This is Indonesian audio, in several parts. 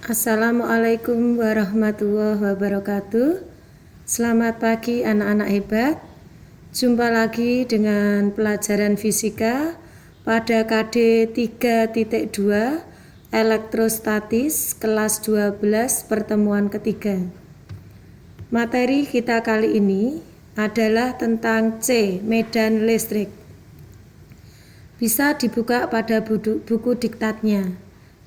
Assalamualaikum warahmatullahi wabarakatuh. Selamat pagi anak-anak hebat. Jumpa lagi dengan pelajaran fisika pada KD 3.2 elektrostatis kelas 12 pertemuan ketiga. Materi kita kali ini adalah tentang C, medan listrik. Bisa dibuka pada buku diktatnya.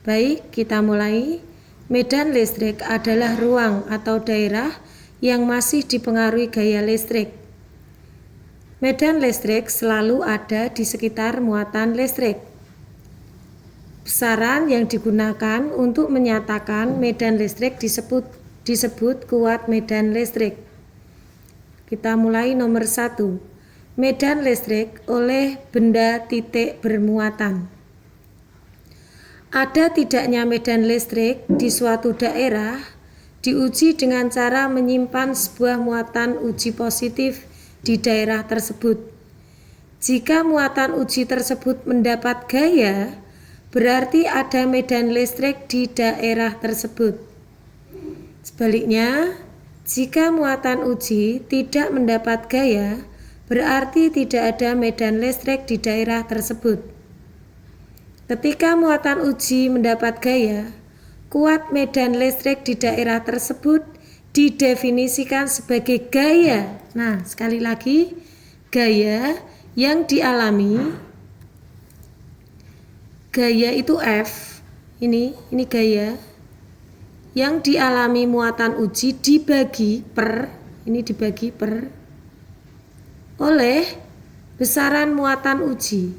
Baik, kita mulai. Medan listrik adalah ruang atau daerah yang masih dipengaruhi gaya listrik. Medan listrik selalu ada di sekitar muatan listrik. Besaran yang digunakan untuk menyatakan medan listrik disebut kuat medan listrik. Kita mulai nomor 1. Medan listrik oleh benda titik bermuatan. Ada tidaknya medan listrik di suatu daerah diuji dengan cara menyimpan sebuah muatan uji positif di daerah tersebut. Jika muatan uji tersebut mendapat gaya, berarti ada medan listrik di daerah tersebut. Sebaliknya, jika muatan uji tidak mendapat gaya, berarti tidak ada medan listrik di daerah tersebut. Ketika muatan uji mendapat gaya, kuat medan listrik di daerah tersebut didefinisikan sebagai gaya. Nah, sekali lagi, gaya yang dialami, gaya itu F, ini gaya yang dialami muatan uji dibagi per oleh besaran muatan uji.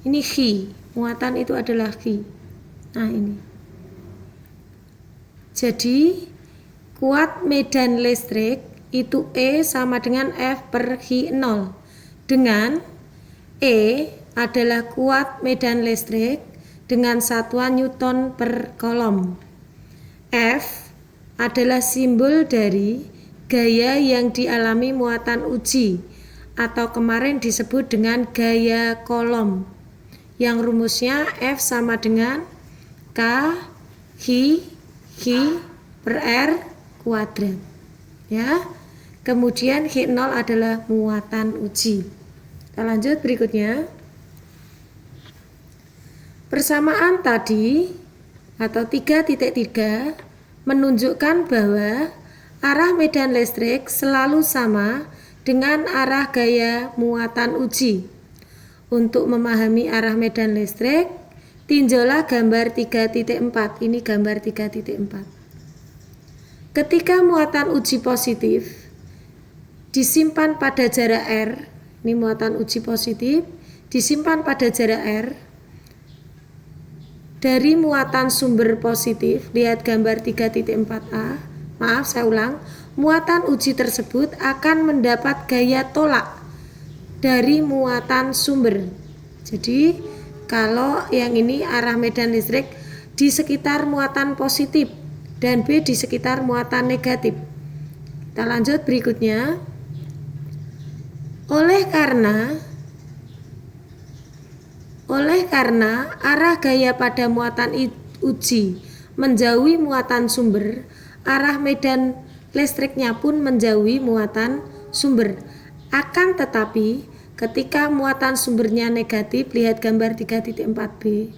Ini Chi. Muatan itu adalah Chi. Nah, ini. Jadi, kuat medan listrik itu E sama dengan F per Chi 0. Dengan E adalah kuat medan listrik dengan satuan Newton per kolom. F adalah simbol dari gaya yang dialami muatan uji atau kemarin disebut dengan gaya kolom. Yang rumusnya F sama dengan K Chi per R kuadrat. Ya. Kemudian Chi 0 adalah muatan uji. Kita lanjut berikutnya. Persamaan tadi atau 3.3 menunjukkan bahwa arah medan listrik selalu sama dengan arah gaya muatan uji. Untuk memahami arah medan listrik, tinjaulah gambar 3.4. Ini gambar 3.4. Ketika muatan uji positif disimpan pada jarak R, ini muatan uji positif disimpan pada jarak R dari muatan sumber positif, lihat gambar 3.4a. Maaf, saya ulang. Muatan uji tersebut akan mendapat gaya tolak dari muatan sumber. Jadi kalau yang ini arah medan listrik di sekitar muatan positif dan B di sekitar muatan negatif. Kita lanjut berikutnya. Oleh karena arah gaya pada muatan uji menjauhi muatan sumber, arah medan listriknya pun menjauhi muatan sumber. Akan tetapi, ketika muatan sumbernya negatif, lihat gambar 3.4b,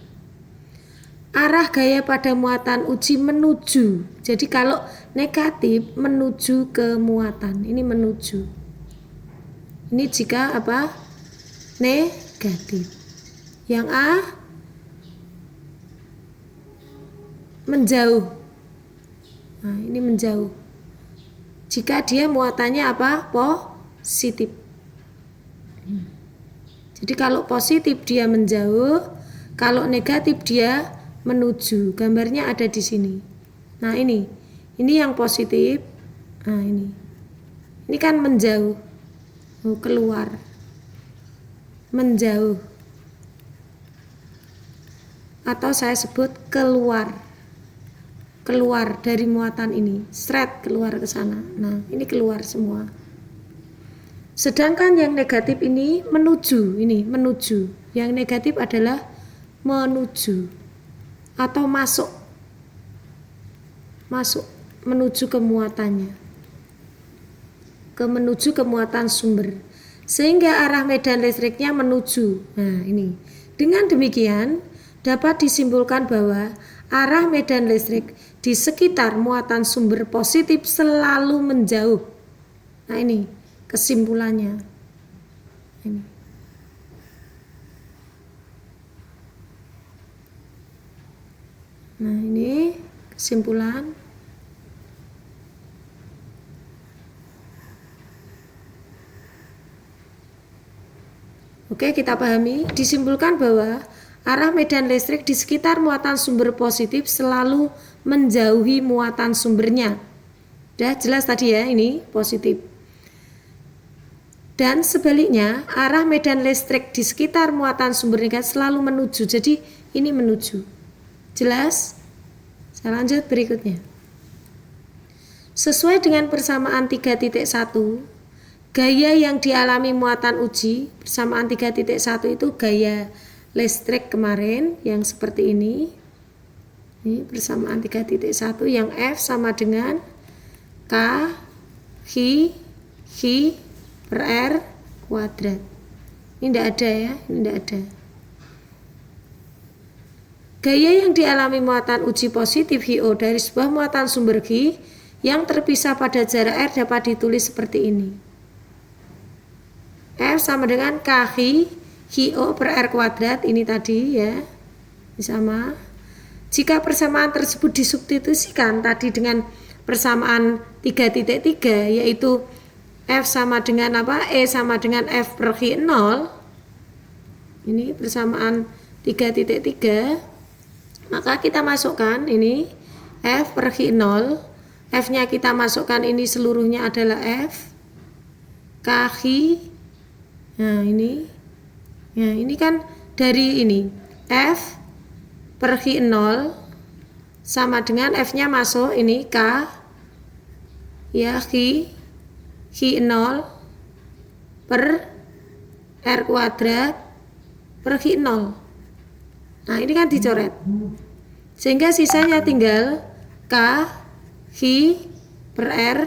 arah gaya pada muatan uji menuju. Jadi kalau negatif menuju ke muatan, ini menuju. Ini jika apa? Negatif. Yang A menjauh. Nah, ini menjauh. Jika dia muatannya apa? Positif. Jadi kalau positif dia menjauh, kalau negatif dia menuju. Gambarnya ada di sini. Nah, ini yang positif. Nah, ini kan menjauh. Keluar. Menjauh. Atau saya sebut keluar. Keluar dari muatan ini. Seret keluar ke sana. Nah, ini keluar semua. Sedangkan yang negatif ini menuju. Yang negatif adalah menuju atau masuk. masuk menuju ke muatannya, menuju ke muatan sumber, sehingga arah medan listriknya menuju. Nah ini, dengan demikian dapat disimpulkan bahwa arah medan listrik di sekitar muatan sumber positif selalu menjauh. Nah ini kesimpulannya. Ini. Nah ini kesimpulan. Oke, kita pahami. Disimpulkan bahwa arah medan listrik di sekitar muatan sumber positif selalu menjauhi muatan sumbernya. Udah jelas tadi ya, ini positif. Dan sebaliknya, arah medan listrik di sekitar muatan sumber negatif selalu menuju. Jadi ini menuju. Jelas? Saya lanjut berikutnya. Sesuai dengan persamaan 3.1, gaya yang dialami muatan uji, persamaan 3.1 itu gaya listrik kemarin yang seperti ini. Ini persamaan 3.1 yang F sama dengan K Hi per R kuadrat. Ini tidak ada ya, ini tidak ada. Gaya yang dialami muatan uji positif HiO dari sebuah muatan sumber Hi yang terpisah pada jarak R dapat ditulis seperti ini. F sama dengan K HiO per R kuadrat, ini tadi ya, sama. Jika persamaan tersebut disubstitusikan tadi dengan persamaan 3.3 yaitu F sama dengan apa? E sama dengan F per Hi0. Ini persamaan 3.3. Maka kita masukkan ini F per Hi0. F-nya kita masukkan ini seluruhnya adalah F K Hi. Nah, ini. Ya, ini kan dari ini F per Hi0 sama dengan F-nya masuk ini K ya Hi0 per R kuadrat per Hi0. Nah ini kan dicoret, sehingga sisanya tinggal K Hi per R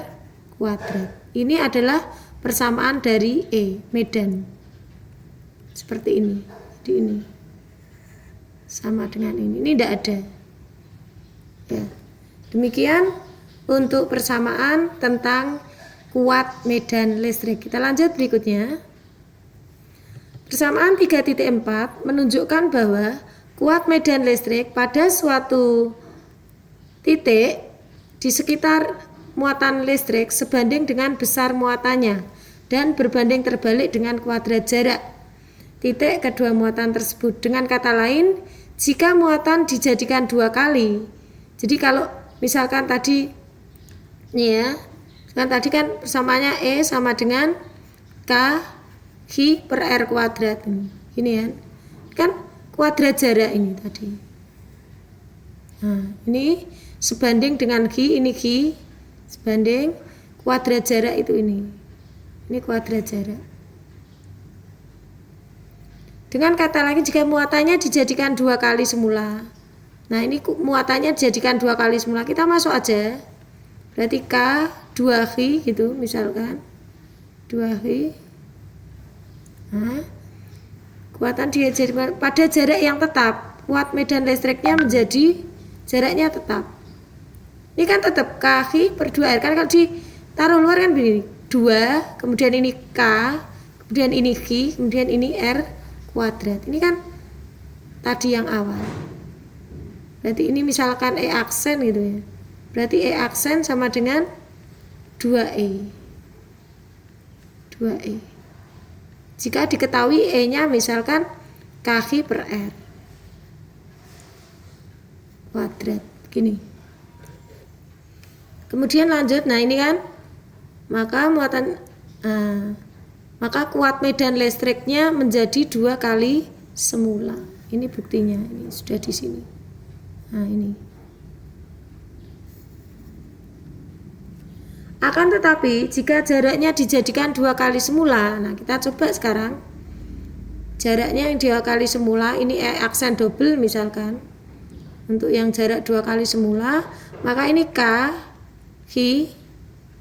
kuadrat. Ini adalah persamaan dari E, medan. Seperti ini, di ini sama dengan ini tidak ada ya. Demikian untuk persamaan tentang kuat medan listrik. Kita lanjut berikutnya. Persamaan 3.4 menunjukkan bahwa kuat medan listrik pada suatu titik di sekitar muatan listrik sebanding dengan besar muatannya dan berbanding terbalik dengan kuadrat jarak titik kedua muatan tersebut. Dengan kata lain, jika muatan dijadikan dua kali, jadi kalau misalkan tadi ini ya, kan tadi kan persamaannya E sama dengan K Hi per R kuadrat ini ya, kan kuadrat jarak ini tadi. Nah ini sebanding dengan Hi, ini Hi sebanding kuadrat jarak itu ini kuadrat jarak. Dengan kata lain, jika muatannya dijadikan dua kali semula, nah ini muatannya dijadikan dua kali semula, kita masuk aja, berarti K 2 Hi gitu misalkan 2 Hi. Nah, kuatan dia jadi pada jarak yang tetap, kuat medan listriknya menjadi jaraknya tetap. Ini kan tetap K Hi per 2R, kan kalau ditaruh luar kan begini 2, kemudian ini K, kemudian ini Hi, kemudian ini R kuadrat. Ini kan tadi yang awal. Berarti ini misalkan E aksen gitu ya. Berarti E aksen sama dengan 2E. 2E. Jika diketahui E-nya misalkan K Hi per R kuadrat gini. Kemudian lanjut, nah ini kan maka maka kuat medan listriknya menjadi dua kali semula. Ini buktinya, ini sudah di sini. Nah ini. Akan tetapi jika jaraknya dijadikan dua kali semula, nah kita coba sekarang jaraknya yang dua kali semula, ini aksen double misalkan, untuk yang jarak 2 kali semula, maka ini K Hi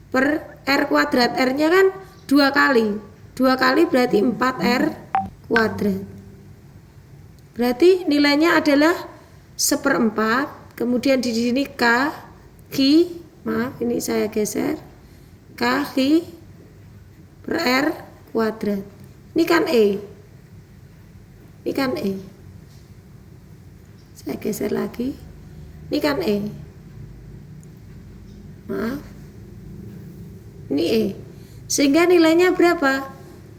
per R kuadrat. R-nya kan 2 kali. 2 kali berarti 4R kuadrat. Berarti nilainya adalah 1/4. Kemudian di sini K Hi, maaf ini saya geser, K Hi per R kuadrat. Ini kan E. Ini kan E. Saya geser lagi. Ini kan E. Maaf. Ini E. Sehingga nilainya berapa?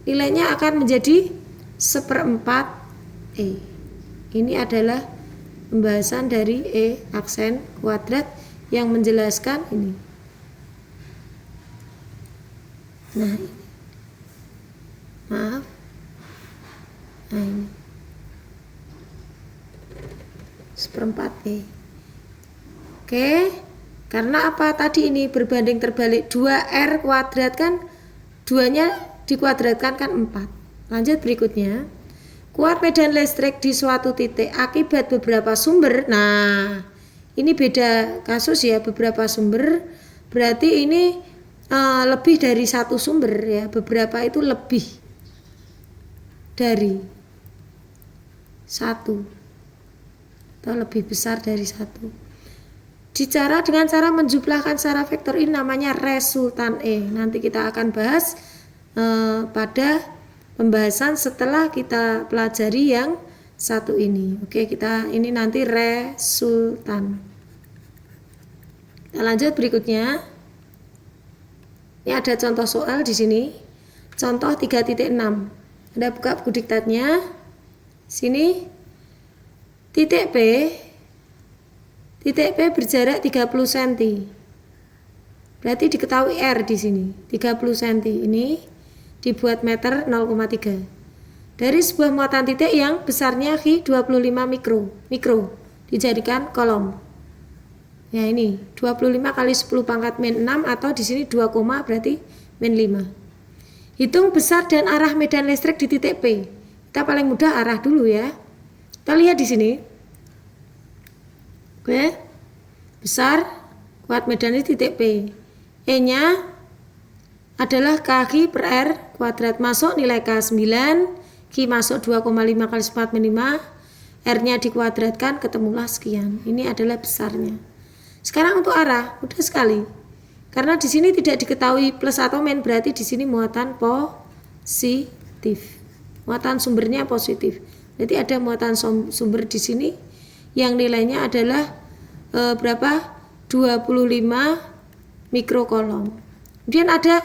Nilainya akan menjadi 1/4 E. Ini adalah pembahasan dari E aksen kuadrat yang menjelaskan ini. Nah, ini. Maaf. Nah, ini 1/4 E. Oke, karena apa tadi ini berbanding terbalik, 2R kuadrat kan 2-nya dikuadratkan kan 4. Lanjut berikutnya, kuat medan listrik di suatu titik akibat beberapa sumber. Nah, ini beda kasus ya, beberapa sumber berarti ini lebih dari satu sumber ya, beberapa itu lebih dari satu atau lebih besar dari satu. Dengan cara menjumlahkan secara vektor, ini namanya resultan E. Nanti kita akan bahas pada pembahasan setelah kita pelajari yang satu ini. Oke, kita ini nanti resultan. Kita lanjut berikutnya. Ini ada contoh soal di sini. Contoh 3.6. Anda buka buku diktatnya. Sini titik P berjarak 30 cm. Berarti diketahui R di sini 30 cm. Ini dibuat meter 0,3. Dari sebuah muatan titik yang besarnya Hi 25 mikro dijadikan kolom. Ya ini 25 kali 10 pangkat min 6 atau di sini 2, berarti min 5. Hitung besar dan arah medan listrik di titik P. Kita paling mudah arah dulu ya. Kita lihat di sini. Oke. Besar kuat medan di titik P. E-nya adalah K per R kuadrat, masuk nilai K 9, Ki masuk 2,5 kali 4 min 5, R-nya dikuadratkan, ketemulah sekian. Ini adalah besarnya. Sekarang untuk arah, mudah sekali. Karena di sini tidak diketahui plus atau min, berarti di sini muatan positif. Muatan sumbernya positif. Berarti ada muatan sumber di sini yang nilainya adalah berapa? 25 mikrokolom. Kemudian ada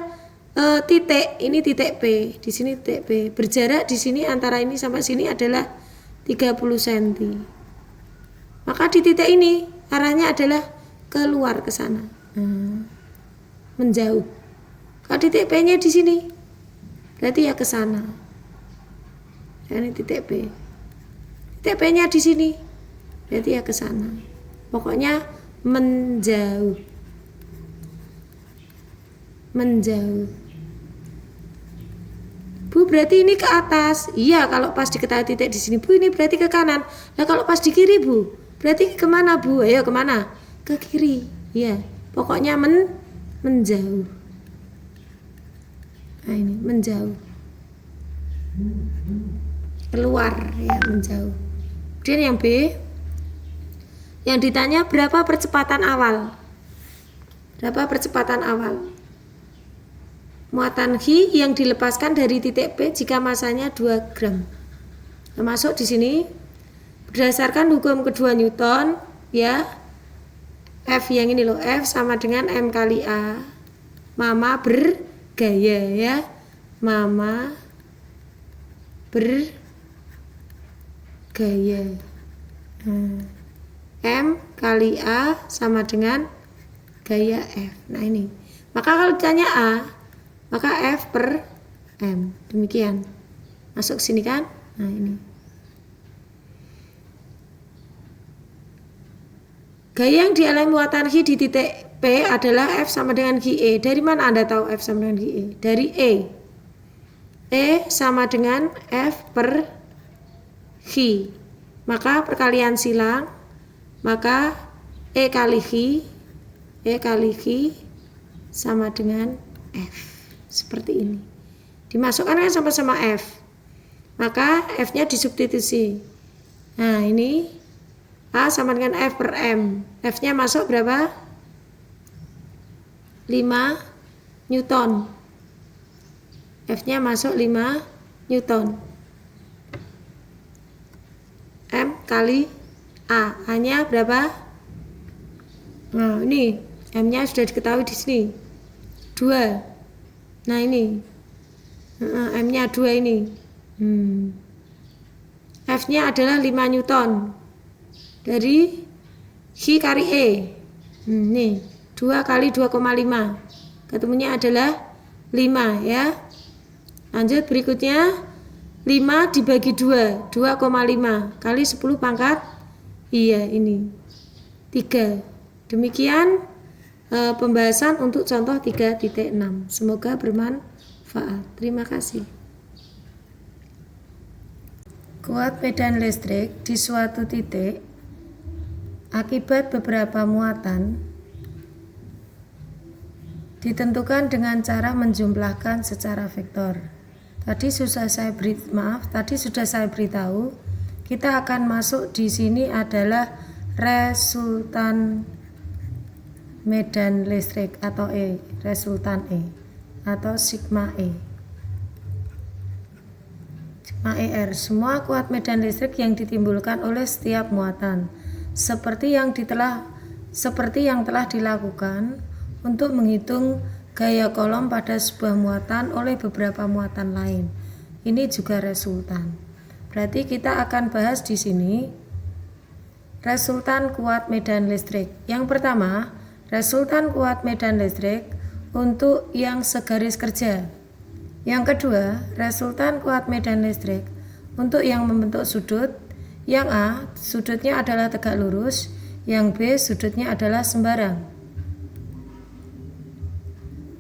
titik, ini titik P, di sini titik P. Berjarak di sini antara ini sampai sini adalah 30 cm. Maka di titik ini arahnya adalah keluar ke sana. Menjauh. Kalau titik P-nya di sini, berarti ya ke sana. Ini titik P. Titik P-nya di sini, berarti ya ke sana. Pokoknya menjauh. Menjauh. Bu, berarti ini ke atas. Iya, kalau pas diketahui titik di sini, Bu, ini berarti ke kanan. Nah, kalau pas di kiri, Bu, berarti kemana, Bu? Ayo kemana? Ke kiri. Iya, pokoknya menjauh. Nah, ini menjauh. Keluar ya, menjauh. Kemudian yang B, yang ditanya berapa percepatan awal? Berapa percepatan awal? Muatan Hi yang dilepaskan dari titik P jika masanya 2 gram. Termasuk di sini berdasarkan hukum kedua Newton ya. F yang ini loh, F sama dengan M kali A. Mama bergaya ya. Mama bergaya. M kali A sama dengan gaya F. Nah ini. Maka kalau ditanya A, maka F per M. Demikian. Masuk sini kan? Nah ini. Gaya yang dialami muatan Hi di titik P adalah F sama dengan GE. Dari mana Anda tahu F sama dengan GE? Dari E. E sama dengan F per Hi. Maka perkalian silang maka E kali Q sama dengan F. Seperti ini. Dimasukkan kan sama-sama F. Maka F-nya disubstitusi. Nah, ini A sama dengan F per M. F-nya masuk berapa? 5 Newton. F-nya masuk 5 Newton. M kali A. A-nya berapa? Nah, ini M-nya sudah diketahui di sini. 2. Nah, ini. M-nya 2 ini. F-nya adalah 5 Newton. Dari Q kali E. Nih, 2 kali 2,5. Ketemunya adalah 5 ya. Lanjut berikutnya 5 dibagi 2, 2,5 kali 10 pangkat. Iya, ini 3. Demikian pembahasan untuk contoh 3.6. Semoga bermanfaat. Terima kasih. Kuat medan listrik di suatu titik akibat beberapa muatan ditentukan dengan cara menjumlahkan secara vektor. Tadi sudah saya beritahu, kita akan masuk di sini adalah resultan medan listrik atau E, resultan E atau sigma E. Sigma ER, semua kuat medan listrik yang ditimbulkan oleh setiap muatan, seperti yang telah dilakukan untuk menghitung gaya kolom pada sebuah muatan oleh beberapa muatan lain. Ini juga resultan. Berarti kita akan bahas di sini resultan kuat medan listrik. Yang pertama, resultan kuat medan listrik untuk yang segaris kerja. Yang kedua, resultan kuat medan listrik untuk yang membentuk sudut. Yang A, sudutnya adalah tegak lurus. Yang B, sudutnya adalah sembarang.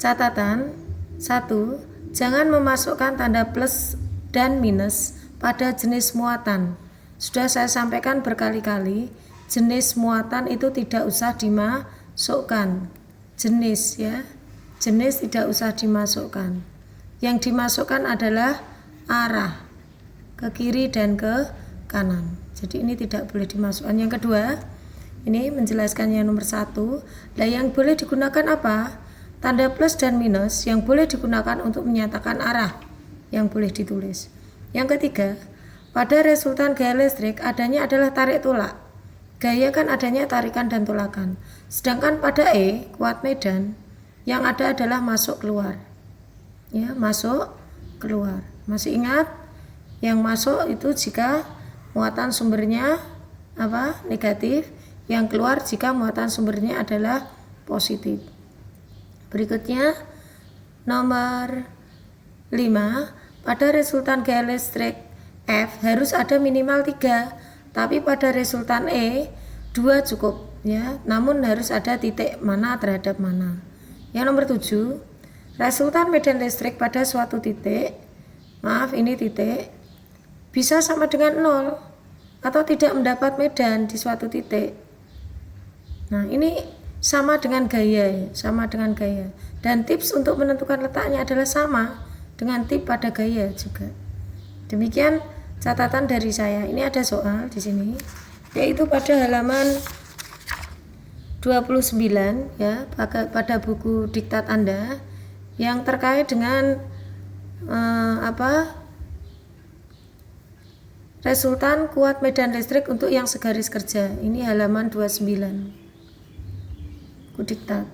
Catatan 1. Jangan memasukkan tanda plus dan minus pada jenis muatan. Sudah saya sampaikan berkali-kali, jenis muatan itu tidak usah dimasukkan. Jenis ya. Jenis tidak usah dimasukkan. Yang dimasukkan adalah arah ke kiri dan ke kanan. Jadi ini tidak boleh dimasukkan. Yang kedua, ini menjelaskan yang nomor 1. Nah, yang boleh digunakan apa? Tanda plus dan minus yang boleh digunakan untuk menyatakan arah yang boleh ditulis. Yang ketiga, pada resultan gaya listrik adanya adalah tarik tolak. Gaya kan adanya tarikan dan tolakan. Sedangkan pada E, kuat medan, yang ada adalah masuk keluar. Ya, masuk keluar. Masih ingat? Yang masuk itu jika muatan sumbernya apa? Negatif. Yang keluar jika muatan sumbernya adalah positif. Berikutnya nomor 5, pada resultan gaya listrik F harus ada minimal 3, tapi pada resultan E 2 cukup ya, namun harus ada titik mana terhadap mana. Yang nomor 7, resultan medan listrik pada suatu titik, ini titik, bisa sama dengan 0 atau tidak mendapat medan di suatu titik. Nah, ini sama dengan gaya, Dan tips untuk menentukan letaknya adalah sama dengan tip pada gaya juga. Demikian catatan dari saya. Ini ada soal di sini, yaitu pada halaman 29 ya, pada buku diktat Anda yang terkait dengan resultan kuat medan listrik untuk yang segaris kerja. Ini halaman 29. Diktat.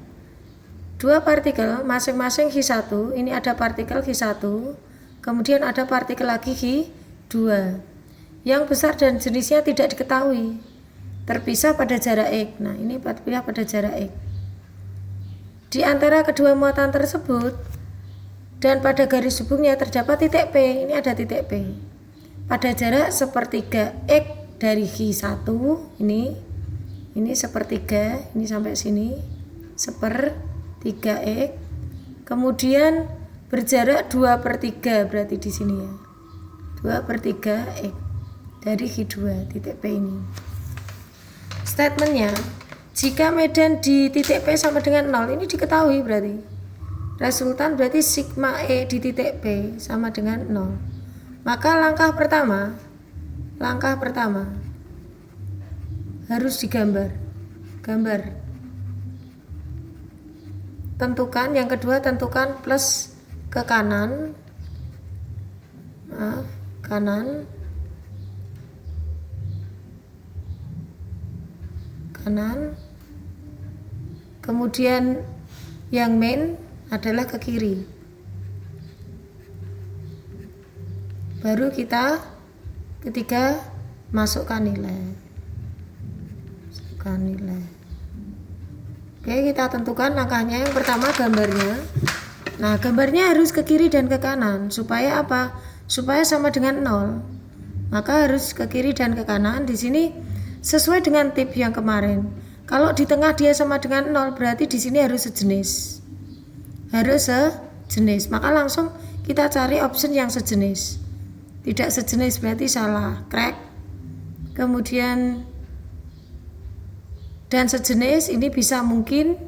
2 partikel masing-masing Q1, ini ada partikel Q1, kemudian ada partikel lagi Q2. Yang besar dan jenisnya tidak diketahui. Terpisah pada jarak X. Nah, ini terpisah pada jarak X. Di antara kedua muatan tersebut dan pada garis hubungnya terdapat titik P. Ini ada titik P. Pada jarak sepertiga X dari Q1, ini sepertiga, ini sampai sini. 1/3 X, kemudian berjarak 2/3 berarti di sini ya, 2/3 X dari Q2 titik P ini. statementnya, jika medan di titik P sama dengan 0, ini diketahui berarti. Resultan berarti sigma E di titik P sama dengan 0. Maka langkah pertama harus digambar. Tentukan, yang kedua tentukan plus ke kanan. Kanan. Kemudian yang main adalah ke kiri. Baru kita ketiga masukkan nilai. Oke, kita tentukan langkahnya. Yang pertama gambarnya. Nah, gambarnya harus ke kiri dan ke kanan. Supaya apa? Supaya sama dengan 0. Maka harus ke kiri dan ke kanan. Di sini sesuai dengan tip yang kemarin. Kalau di tengah dia sama dengan 0, berarti di sini harus sejenis. Maka langsung kita cari option yang sejenis. Tidak sejenis berarti salah. Crack. Kemudian dan sejenis ini bisa mungkin.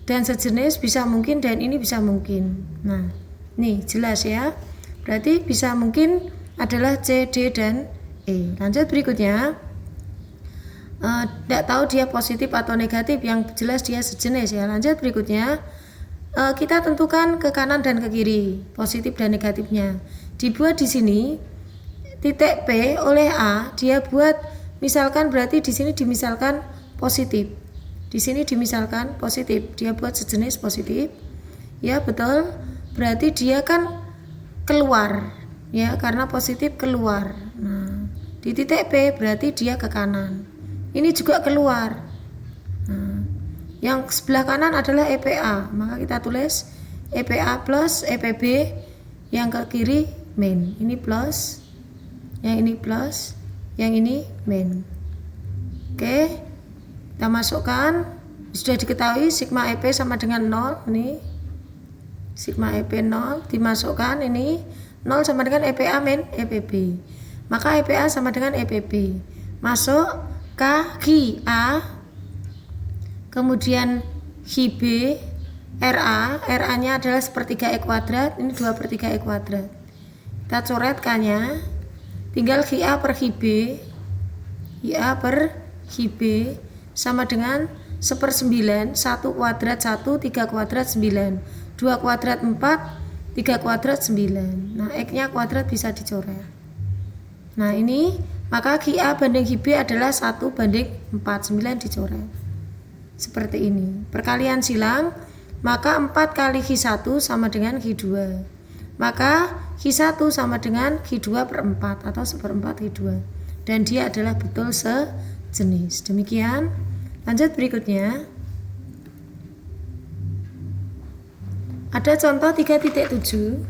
Dan sejenis bisa mungkin, dan ini bisa mungkin. Nah, nih jelas ya. Berarti bisa mungkin adalah C, D, dan E. Lanjut berikutnya. Tidak tahu dia positif atau negatif, yang jelas dia sejenis ya. Lanjut berikutnya. Kita tentukan ke kanan dan ke kiri, positif dan negatifnya. Dibuat di sini titik P oleh A, dia buat misalkan, berarti di sini dimisalkan positif. Di sini dimisalkan positif, dia buat sejenis positif. Ya, betul. Berarti dia kan keluar. Ya, karena positif keluar. Nah, di titik P berarti dia ke kanan. Ini juga keluar. Nah, yang sebelah kanan adalah EPA, maka kita tulis EPA plus EPB, yang ke kiri main. Ini plus, yang ini plus, yang ini main. Oke, kita masukkan. Sudah diketahui sigma EP sama dengan 0. Ini sigma EP 0 dimasukkan. Ini 0 sama dengan EPA min EPB. Maka EPA sama dengan EPB. Masuk K Ki A, kemudian Ki B, RA. RA nya adalah sepertiga E kuadrat. Ini 2/3 E kuadrat. Kita coret K nya. Tinggal Ki A per Ki B. Ki A per Ki B sama dengan 1/9. 1 kuadrat 1, 3 kuadrat 9, 2 kuadrat 4, 3 kuadrat 9. Nah, X nya kuadrat bisa dicoret. Nah, ini maka Ki A banding Ki B adalah 1/4. 9 dicoret. Seperti ini. Perkalian silang, maka 4 kali Ki 1 sama dengan Ki 2. Maka Ki 1 sama dengan Ki 2 per 4 atau 1/4 Ki 2. Dan dia adalah betul sejenis. Demikian. Lanjut berikutnya. Ada contoh 3.7.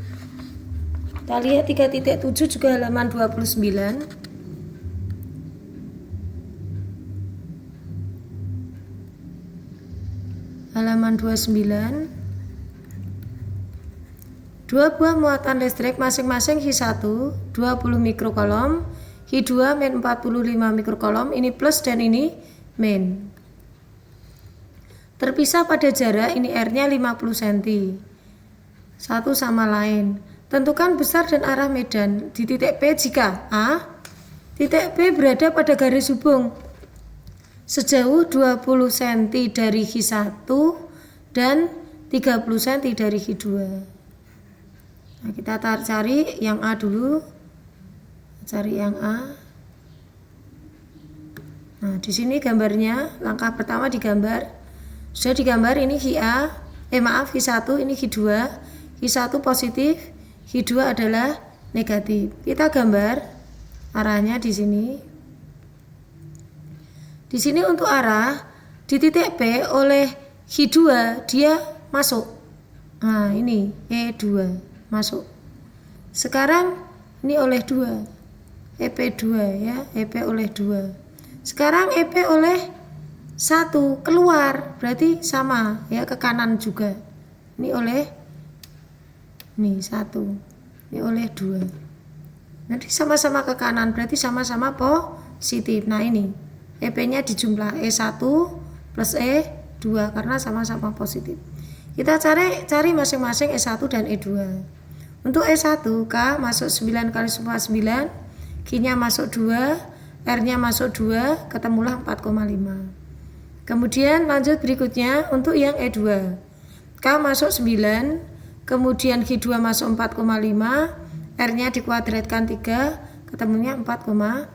Kita lihat 3.7 juga halaman 29. Halaman 29. Dua buah muatan listrik masing-masing Hi1 20 mikrokolom, Hi2 min 45 mikrokolom, ini plus dan ini min. Terpisah pada jarak, ini R-nya 50 cm. Satu sama lain. Tentukan besar dan arah medan di titik P jika A. Titik P berada pada garis hubung sejauh 20 cm dari Hi1 dan 30 cm dari Hi2. Nah, kita cari yang A dulu. Cari yang A. Nah, di sini gambarnya, langkah pertama digambar. Sudah digambar, ini Hi1, ini Hi2. Hi1 positif, Hi2 adalah negatif. Kita gambar arahnya di sini. Di sini untuk arah di titik P oleh Hi2 dia masuk. Nah, ini E2 masuk. Sekarang ini oleh 2. EP2 ya, EP oleh 2. Sekarang EP oleh 1 keluar, berarti sama ya, ke kanan juga. Ini oleh 1. Ini oleh 2. Nanti sama-sama ke kanan, berarti sama-sama positif. Nah ini, EP-nya dijumlah E1 plus E2 karena sama-sama positif. Kita cari masing-masing E1 dan E2. Untuk E1, K masuk 9 kali 9, Q-nya masuk 2, R-nya masuk 2, ketemulah 4,5. Kemudian lanjut berikutnya untuk yang E2. K masuk 9, kemudian Q2 masuk 4,5, R-nya dikuadratkan 3, ketemunya 4,5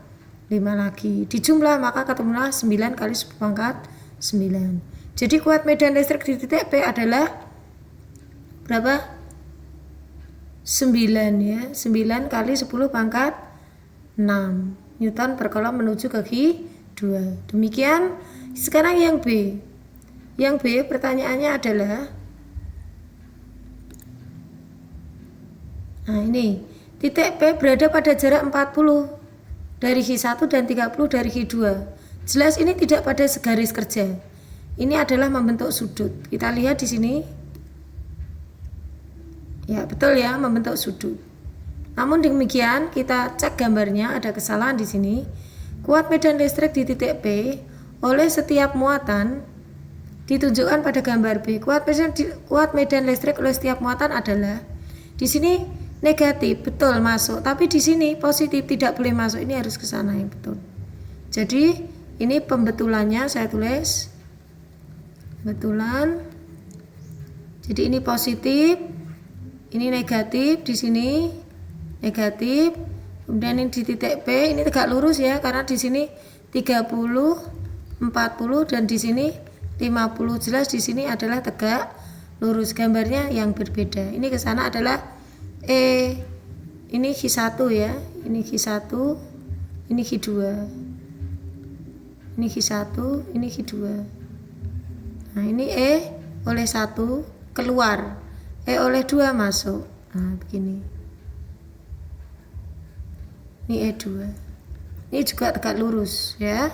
lagi. Dijumlah maka ketemulah 9 kali 10 pangkat 9. Jadi kuat medan listrik di titik P adalah berapa? 9 ya. 9 kali 10 pangkat 6 Newton per kolom menuju ke Q2. Demikian. Sekarang yang B. Yang B pertanyaannya adalah, nah ini, titik P berada pada jarak 40 dari Q1 dan 30 dari Q2. Jelas ini tidak pada segaris kerja. Ini adalah membentuk sudut. Kita lihat di sini. Ya, betul ya, membentuk sudut. Namun demikian, kita cek gambarnya, ada kesalahan di sini. Kuat medan listrik di titik P oleh setiap muatan ditunjukkan pada gambar B. Kuat medan listrik oleh setiap muatan adalah di sini negatif, betul masuk, tapi di sini positif, tidak boleh masuk. Ini harus ke sana yang betul. Jadi ini pembetulannya saya tulis betulan. Jadi ini positif, ini negatif, di sini negatif. Kemudian ini di titik P ini tegak lurus ya, karena di sini 30, 40 dan di sini 50. Jelas di sini adalah tegak lurus. Gambarnya yang berbeda. Ini ke sana adalah ini Q1 ya, ini Q1, ini Q2. Ini Q1, ini Q2. Nah, ini E oleh 1 keluar, E oleh 2 masuk. Nah, begini. Ini E2. Ini juga tegak lurus ya.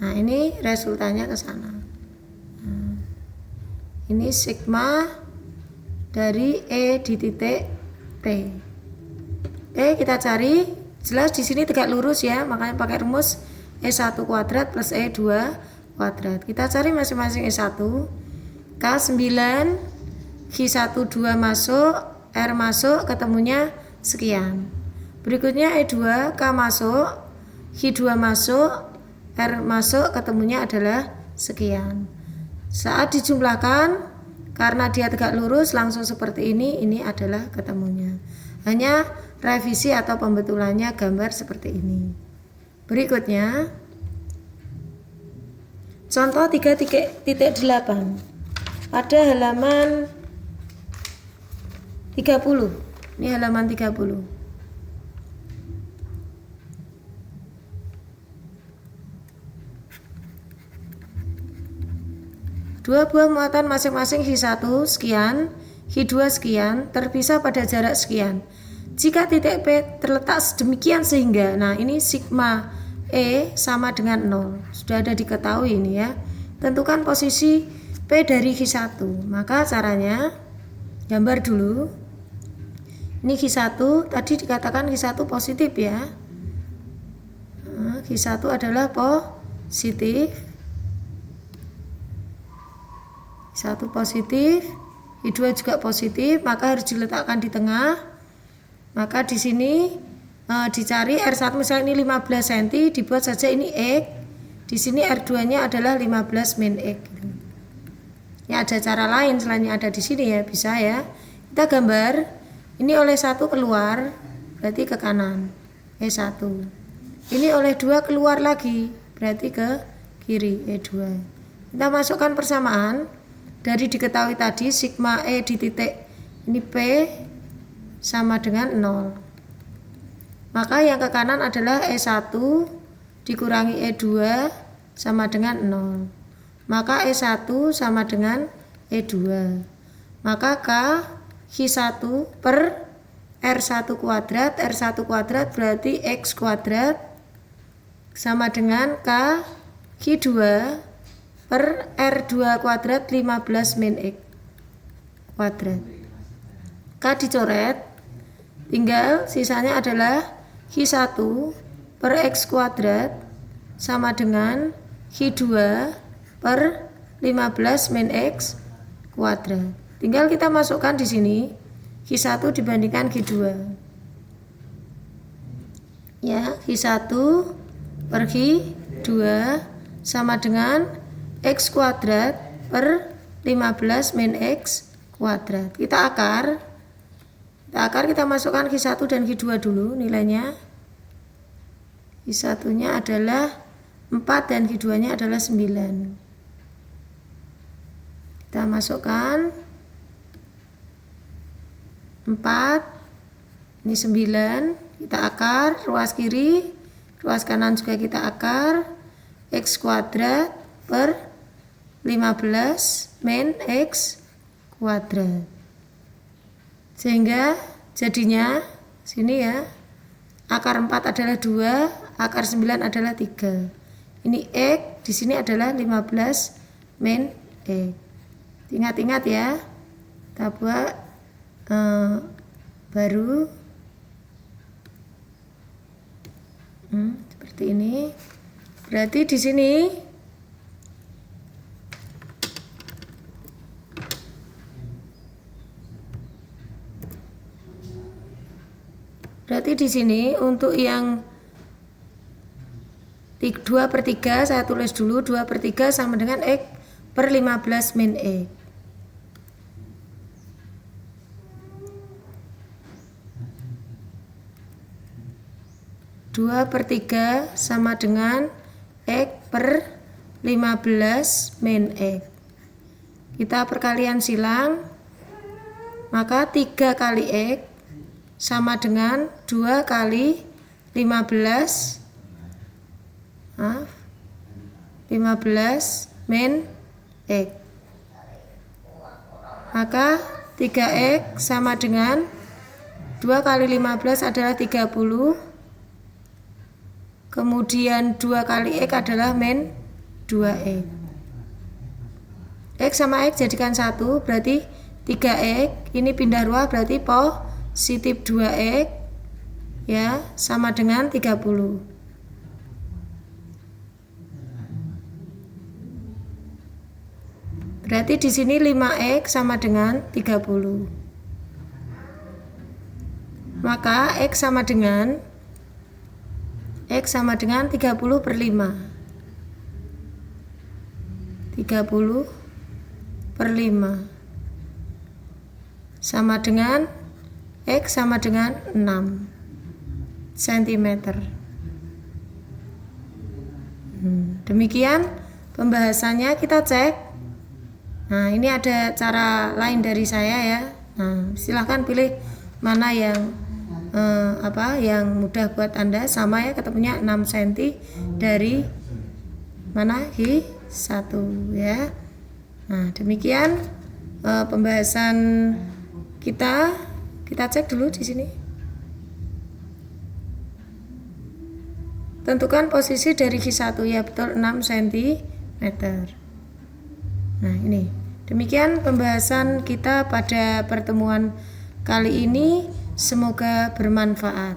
Nah, ini resultannya ke sana. Nah, ini sigma dari E di titik P. Oke, kita cari. Jelas di sini tegak lurus ya, makanya pakai rumus E1 kuadrat plus E2 kuadrat. Kita cari masing-masing E1. K9, Q1 2 masuk, R masuk, ketemunya sekian. Berikutnya E2, K masuk, Q2 masuk, R masuk, ketemunya adalah sekian. Saat dijumlahkan, karena dia tegak lurus langsung seperti ini adalah ketemunya. Hanya revisi atau pembetulannya gambar seperti ini. Berikutnya contoh 3.8 pada halaman 30. Ini halaman 30. Dua buah muatan masing-masing Q1 sekian, Q2 sekian, terpisah pada jarak sekian. Jika titik P terletak sedemikian sehingga, nah ini sigma E sama dengan 0. Sudah ada diketahui ini ya. Tentukan posisi P dari Q1. Maka caranya, gambar dulu. Ini Q1, tadi dikatakan Q1 positif ya. Nah, Q1 adalah positif. Q1 positif, Q2 juga positif, maka harus diletakkan di tengah. Maka di sini dicari R1 misalnya ini 15 cm, dibuat saja ini X. Di sini R2-nya adalah 15 min X. Ya, ada cara lain selain yang ada di sini ya, bisa ya. Kita gambar, ini oleh 1 keluar, berarti ke kanan, E1. Ini oleh 2 keluar lagi, berarti ke kiri, E2. Kita masukkan persamaan, dari diketahui tadi sigma E di titik ini P sama dengan 0. Maka yang ke kanan adalah E1 dikurangi E2 sama dengan 0. Maka E1 sama dengan E2. Maka K Q1 per R1 kuadrat. R1 kuadrat berarti X kuadrat sama dengan K Q2 per R2 kuadrat 15 min X kuadrat. K dicoret, tinggal sisanya adalah Q1 per X kuadrat sama dengan Q2 per 15 min X kuadrat. Tinggal kita masukkan di sini Q1 dibandingkan Q2. Ya, Q1 per Q2 sama dengan X kuadrat per 15 min X kuadrat. Kita masukkan Q1 dan Q2 dulu nilainya. Q1 nya adalah 4 dan Q2 nya adalah 9. Kita masukkan 4, ini 9, kita akar, ruas kiri, ruas kanan juga kita akar, X kuadrat per 15 min X kuadrat. Sehingga jadinya sini ya, akar 4 adalah 2, akar 9 adalah 3. Ini X, di sini adalah 15 min X. Ingat-ingat ya, kita buat baru seperti ini. Berarti di sini untuk yang 2/3 saya tulis dulu, 2/3 sama dengan X per 15 min X. 2/3 sama dengan X per 15 min X. Kita perkalian silang, maka 3 kali X sama dengan 2 kali 15 min X. Maka 3X sama dengan 2 kali 15 adalah 30. Kemudian 2 kali X adalah min 2X. X sama X jadikan 1, berarti 3X. Ini pindah ruas berarti positif 2X ya, sama dengan 30. Berarti di sini 5X sama dengan 30. Maka X sama dengan 30 per 5. 30 per 5 sama dengan X sama dengan 6 cm. Demikian pembahasannya, kita cek. Nah, ini ada cara lain dari saya ya. Nah, silahkan pilih mana yang yang mudah buat Anda. Sama ya, ketemunya 6 cm dari mana Q1 ya. Nah, demikian pembahasan kita cek dulu di sini. Tentukan posisi dari Q1 ya, betul 6 cm. Nah, ini demikian pembahasan kita pada pertemuan kali ini. Semoga bermanfaat.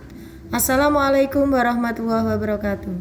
Assalamualaikum warahmatullahi wabarakatuh.